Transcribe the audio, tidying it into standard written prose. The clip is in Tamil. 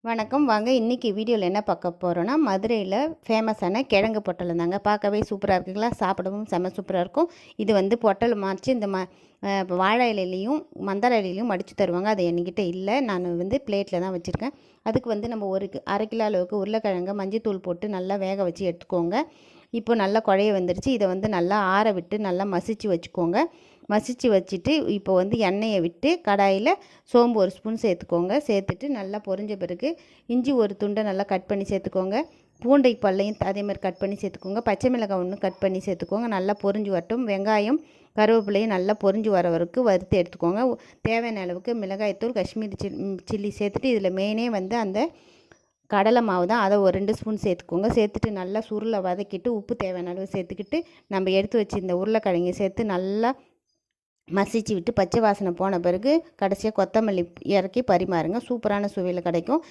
வணக்கம். வாங்க இன்னைக்கு வீடியோவில் என்ன பார்க்க போகிறோன்னா, மதுரையில் ஃபேமஸான கிழங்கு பொட்டலம் தாங்க. பார்க்கவே சூப்பராக இருக்குங்களா? சாப்பிடவும் செம்ம சூப்பராக இருக்கும். இது வந்து பொட்டலம் மாச்சு இந்த வாழை இலையிலையும் மந்தார இலையிலையும் மடித்து தருவாங்க. அது என்கிட்ட இல்லை. நான் வந்து பிளேட்டில் தான் வச்சுருக்கேன். அதுக்கு வந்து நம்ம அரை கிலோ அளவுக்கு உருளைக்கிழங்க மஞ்சத்தூள் போட்டு நல்லா வேக வச்சு எடுத்துக்கோங்க. இப்போ நல்லா குழைய வந்துடுச்சு. இதை வந்து நல்லா ஆற விட்டு நல்லா மசிச்சு வச்சுக்கோங்க. மசிச்சு வச்சுட்டு இப்போ வந்து எண்ணெயை விட்டு கடாயில் சோம்பு ஒரு ஸ்பூன் சேர்த்துக்கோங்க. சேர்த்துட்டு நல்லா பொரிஞ்ச பிறகு இஞ்சி ஒரு துண்டை நல்லா கட் பண்ணி சேர்த்துக்கோங்க. பூண்டை பல்லையும் அதேமாதிரி கட் பண்ணி சேர்த்துக்கோங்க. பச்சை மிளகாய் ஒன்று கட் பண்ணி சேர்த்துக்கோங்க. நல்லா பொரிஞ்சு வரட்டும். வெங்காயம் கருவேப்பிலையும் நல்லா பொரிஞ்சு வர வரைக்கும் வறுத்து எடுத்துக்கோங்க. தேவையான அளவுக்கு மிளகாய்த்தூள் காஷ்மீரி சில்லி சேர்த்துட்டு இதில் மெயினே வந்து அந்த கடலை மாவு தான். அதை ஒரு 2 ஸ்பூன் சேர்த்துக்கோங்க. சேர்த்துட்டு நல்லா சுருளை வதக்கிட்டு உப்பு தேவையான அளவு சேர்த்துக்கிட்டு நம்ம எடுத்து வச்சு இந்த உருளைக்கிழங்கு சேர்த்து நல்லா மசிச்சு விட்டு பச்சை வாசனை போன பிறகு கடைசியாக கொத்தமல்லி இறக்கி பரிமாறுங்க. சூப்பரான சுவையில் கிடைக்கும்.